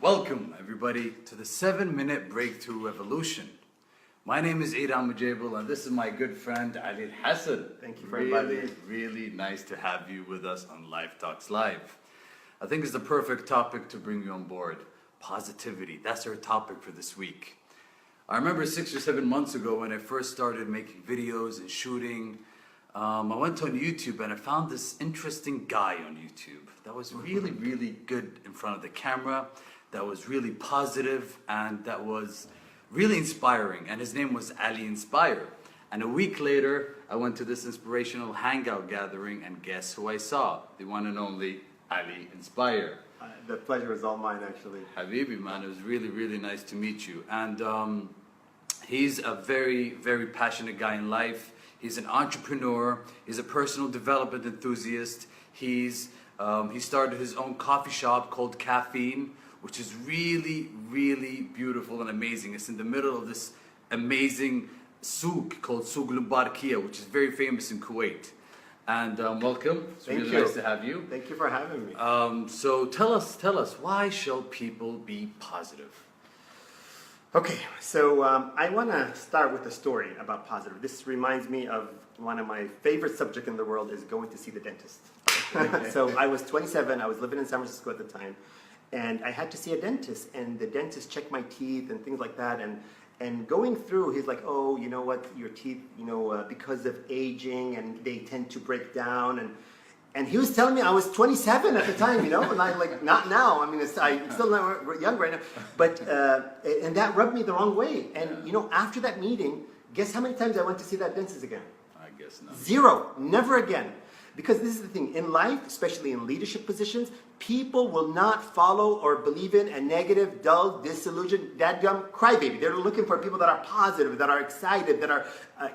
Welcome, everybody, to the 7-Minute Breakthrough Revolution. My name is Almujaibel, and this is my good friend AlHasan. Thank you for inviting me. Really nice to have you with us on Life Talks Live. I think it's the perfect topic to bring you on board. Positivity, that's our topic for this week. I remember 6 or 7 months ago when I first started making videos and shooting, I went on YouTube and I found this interesting guy on YouTube that was really good in front of the camera, that was really positive, and that was really inspiring, and his name was Ali Inspire. And a week later I went to this inspirational hangout gathering, and guess who I saw? The one and only Ali Inspire. The pleasure is all mine, actually. Habibi, man, it was really nice to meet you. And he's a very passionate guy in life. He's an entrepreneur. He's a personal development enthusiast. He started his own coffee shop called Caffeine, which is really beautiful and amazing. It's in the middle of this amazing souk called Souk Al-Barkia, which is very famous in Kuwait. And welcome. It's really nice to have you. Thank you for having me. So tell us, why shall people be positive? Okay, so I want to start with a story about positive. This reminds me of one of my favorite subjects in the world, is going to see the dentist. So I was 27, I was living in San Francisco at the time, and I had to see a dentist, and the dentist checked my teeth and things like that, and going through, he's like, oh, you know what, your teeth, because of aging, and they tend to break down, and he was telling me I was 27 at the time, and I like, not now, I mean, I'm still not young right now, but, and that rubbed me the wrong way, and after that meeting, guess how many times I went to see that dentist again? I guess not. 0, never again. Because this is the thing, in life, especially in leadership positions, people will not follow or believe in a negative, dull, disillusioned, dadgum crybaby. They're looking for people that are positive, that are excited, that are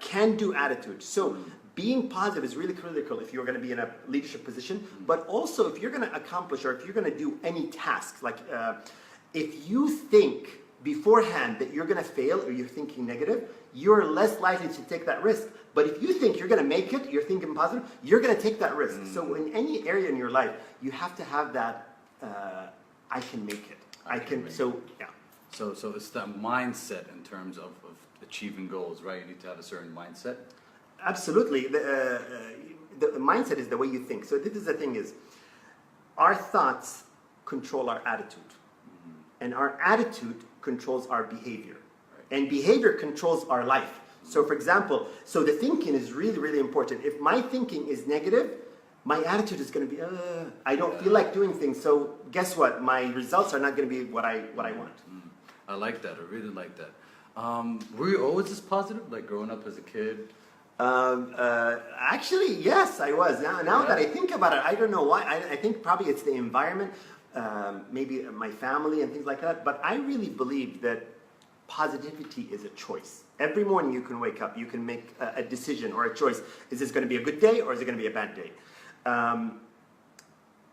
can-do attitude. So being positive is really critical if you're going to be in a leadership position, but also if you're going to accomplish or if you're going to do any tasks. Like if you think beforehand that you're going to fail or you're thinking negative, you're less likely to take that risk. But if you think you're going to make it, you're thinking positive, you're going to take that risk. So in any area in your life, you have to have that, I can make it. So it's that mindset in terms of achieving goals, right? You need to have a certain mindset. Absolutely. The mindset is the way you think. So this is the thing is, our thoughts control our attitude. And our attitude controls our behavior. And behavior controls our life. So for example, so the thinking is really important. If my thinking is negative, my attitude is going to be, I don't feel like doing things. So guess what? My results are not going to be what I want. I like that. I really like that. Were you always this positive, like growing up as a kid? Actually, yes, I was. Now that I think about it, I don't know why. I think probably it's the environment, maybe my family and things like that. But I really believe that positivity is a choice. Every morning you can wake up, you can make a decision or a choice. Is this going to be a good day or is it going to be a bad day?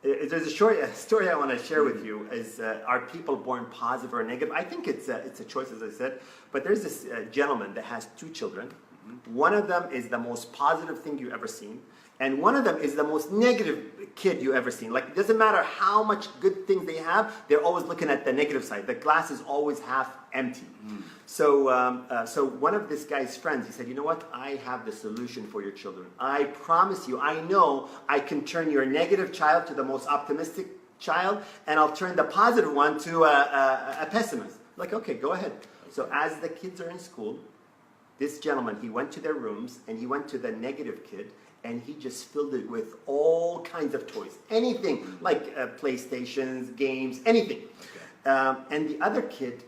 There's a story I want to share with you. Is are people born positive or negative? I think it's a choice, as I said. But there's this gentleman that has 2 children. One of them is the most positive thing you ever seen, and one of them is the most negative kid you ever seen. Like, it doesn't matter how much good things they have, they're always looking at the negative side. The glass is always half empty. So one of this guy's friends, he said, you know what? I have the solution for your children. I promise you, I know I can turn your negative child to the most optimistic child, and I'll turn the positive one to a pessimist. Like, okay, go ahead. So as the kids are in school, this gentleman, he went to their rooms, and he went to the negative kid, and he just filled it with all kinds of toys. Anything, like PlayStations, games, anything. Okay. And the other kid,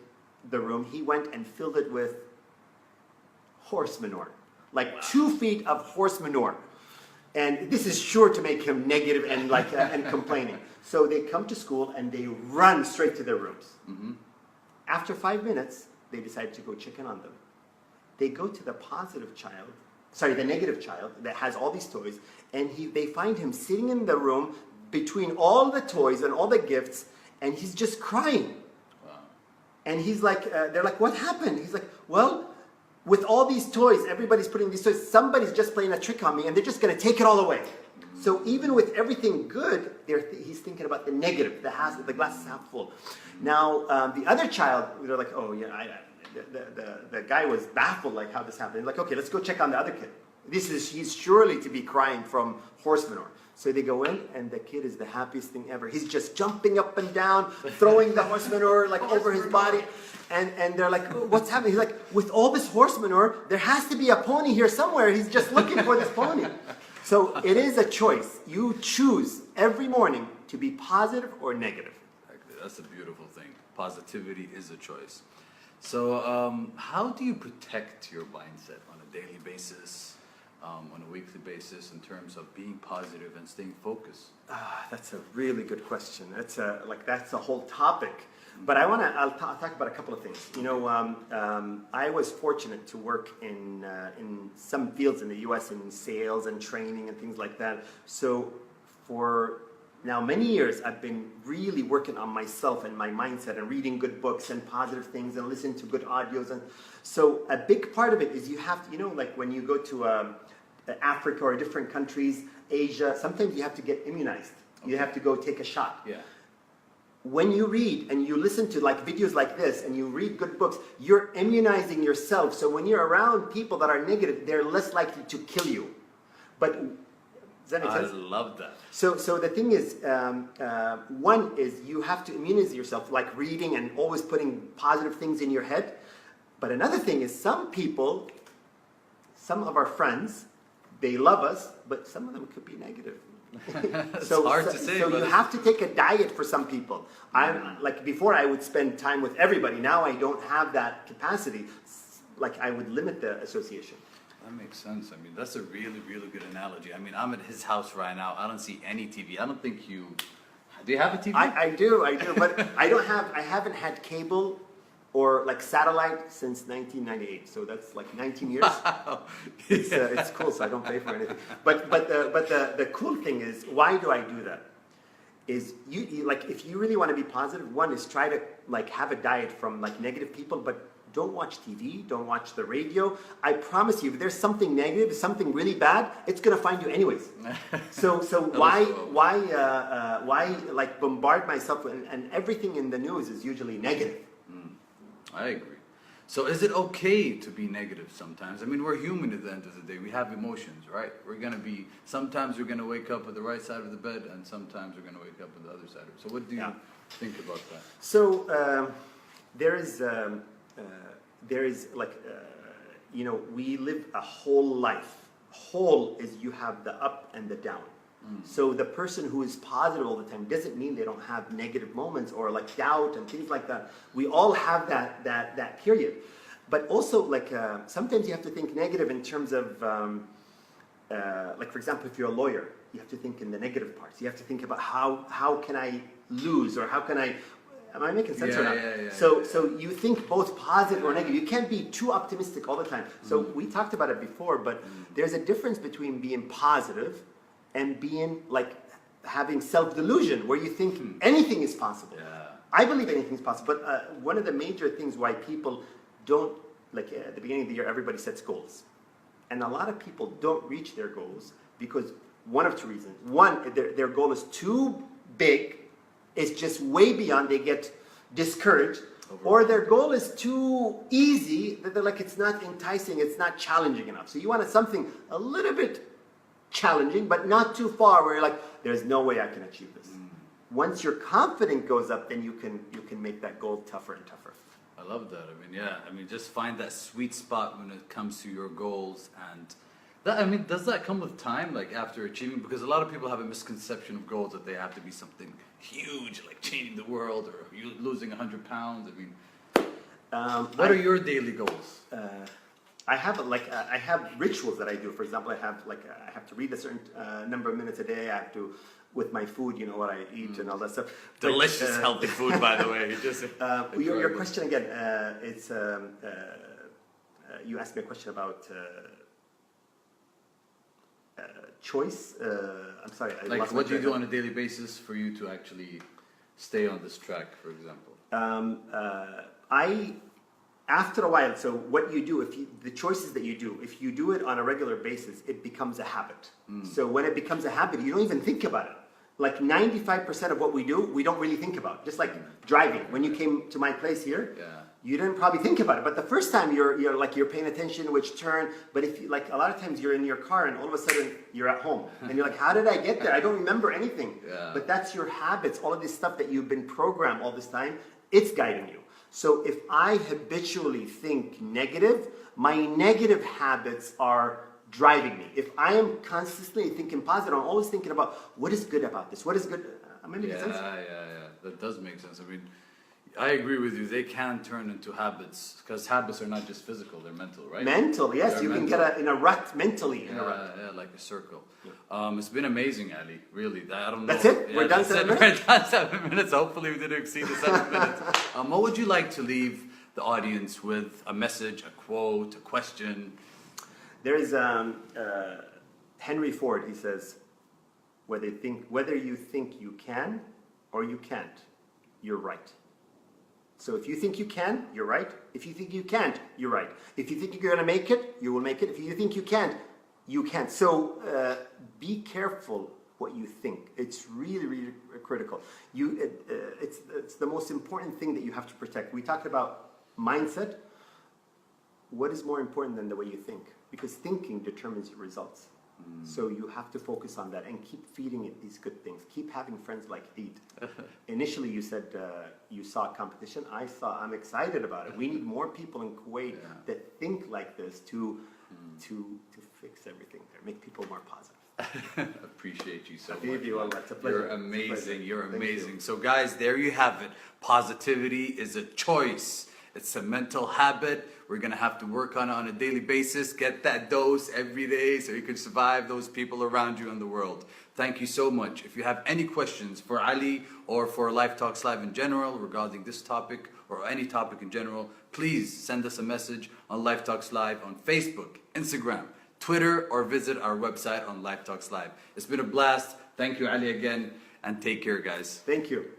the room, he went and filled it with horse manure. Like 2 feet of horse manure. And this is sure to make him negative and and complaining. So they come to school, and they run straight to their rooms. After 5 minutes, they decide to go check in on them. They go to the the negative child that has all these toys, and they find him sitting in the room between all the toys and all the gifts, and he's just crying. Wow. And he's like, they're like, what happened? He's like, well, with all these toys, everybody's putting these toys, somebody's just playing a trick on me, and they're just going to take it all away. So even with everything good, he's thinking about the negative, the glass is half full. Now, the other child, they're like, oh yeah, the guy was baffled, like how this happened. Like, okay, let's go check on the other kid. He's surely to be crying from horse manure. So they go in, and the kid is the happiest thing ever. He's just jumping up and down, throwing the horse manure like over his body. And they're like, what's happening? He's like, with all this horse manure, there has to be a pony here somewhere. He's just looking for this pony. So it is a choice. You choose every morning to be positive or negative. That's a beautiful thing. Positivity is a choice. So how do you protect your mindset on a daily basis, on a weekly basis, in terms of being positive and staying focused? That's a really good question. That's a whole topic. But I'll talk about a couple of things. You know, I was fortunate to work in some fields in the U.S. in sales and training and things like that. So for now many years, I've been really working on myself and my mindset and reading good books and positive things and listening to good audios. And so a big part of it is you have to, you know, like when you go to Africa or different countries, Asia, sometimes you have to get immunized. Okay. You have to go take a shot. Yeah. When you read and you listen to like videos like this and you read good books, you're immunizing yourself. So when you're around people that are negative, they're less likely to kill you. But does that make sense? I love that. So the thing is, one is you have to immunize yourself, like reading and always putting positive things in your head. But another thing is some of our friends, they love us, but some of them could be negative. It's hard to say. So you have to take a diet for some people. I'm like before I would spend time with everybody. Now I don't have that capacity. Like I would limit the association. That makes sense. I mean, that's a really, really good analogy. I mean, I'm at his house right now. I don't see any TV. I don't think you... Do you have a TV? I do, but I haven't had cable or like satellite since 1998. So that's like 19 years. Wow. It's cool, so I don't pay for anything. But the cool thing is, why do I do that? Is you like if you really want to be positive, one is try to like have a diet from like negative people, but don't watch TV, don't watch the radio. I promise you, if there's something negative, something really bad, it's gonna find you anyways. So why like bombard myself and everything in the news is usually negative. I agree. So is it okay to be negative sometimes? I mean, we're human at the end of the day. We have emotions, right? Sometimes we're going to wake up with the right side of the bed, and sometimes we're going to wake up with the other side of it. So what do you think about that? So there is like, you know, we live a whole life. Whole is you have the up and the down. So the person who is positive all the time doesn't mean they don't have negative moments or like doubt and things like that. We all have that period. But also like sometimes you have to think negative in terms of like for example, if you're a lawyer, you have to think in the negative parts. You have to think about how can I lose or how can I... Am I making sense or not? So you think both positive or negative. You can't be too optimistic all the time. So we talked about it before, but there's a difference between being positive and being like having self-delusion where you think anything is possible. I believe anything is possible, but one of the major things why people don't, like at the beginning of the year, everybody sets goals. And a lot of people don't reach their goals because one of two reasons. One, their goal is too big, it's just way beyond, they get discouraged, or their goal is too easy, that they're like, it's not enticing, it's not challenging enough. So you want something a little bit challenging, but not too far where you're like, there's no way I can achieve this. Once your confidence goes up, then you can make that goal tougher and tougher. I love that. I mean, just find that sweet spot when it comes to your goals. And that, I mean, does that come with time, like after achieving? Because a lot of people have a misconception of goals that they have to be something huge, like changing the world or you losing 100 pounds. I mean, what are your daily goals? I have rituals that I do. For example, I have to read a certain number of minutes a day. I have to, with my food, you know what I eat and all that stuff. Delicious, healthy food, by the way. Your question again. It's you asked me a question about choice. I'm sorry. Like, what do you do on a daily basis for you to actually stay on this track, for example? after a while, so what you do, the choices that you do, if you do it on a regular basis, it becomes a habit. So when it becomes a habit, you don't even think about it. Like 95% of what we do, we don't really think about. Just like driving. When you came to my place here, you didn't probably think about it. But the first time you're paying attention which turn. But if you, like a lot of times you're in your car and all of a sudden you're at home and you're like, how did I get there? I don't remember anything. But that's your habits. All of this stuff that you've been programmed all this time, it's guiding you. So if I habitually think negative, my negative habits are driving me. If I am constantly thinking positive, I'm always thinking about what is good about this. What is good? Am I making sense? That does make sense. I mean, I agree with you. They can turn into habits because habits are not just physical; they're mental, right? Mental, yes. They're you mental. can get in a rut mentally. In a rut. Yeah, like a circle. It's been amazing, Ali. Really, I don't know. That's it. We're done 7 minutes. We're done 7 minutes. Hopefully, we didn't exceed the 7 minutes. What would you like to leave the audience with? A message, a quote, a question? There is Henry Ford. He says, whether you think you can or you can't, you're right. So if you think you can, you're right. If you think you can't, you're right. If you think you're going to make it, you will make it. If you think you can't, you can't. So be careful what you think. It's really, really critical. It's the most important thing that you have to protect. We talked about mindset. What is more important than the way you think? Because thinking determines your results. So you have to focus on that and keep feeding it these good things. Keep having friends like Eid. Initially, you said you saw competition. I'm excited about it. We need more people in Kuwait that think like this to fix everything there, make people more positive. Appreciate you so much. It's a pleasure. You're amazing. You're amazing. So, guys, there you have it. Positivity is a choice. It's a mental habit. We're going to have to work on a daily basis. Get that dose every day so you can survive those people around you in the world. Thank you so much. If you have any questions for Ali or for Life Talks Live in general regarding this topic or any topic in general, please send us a message on Life Talks Live on Facebook, Instagram, Twitter, or visit our website on Life Talks Live. It's been a blast. Thank you, Ali, again, and take care, guys. Thank you.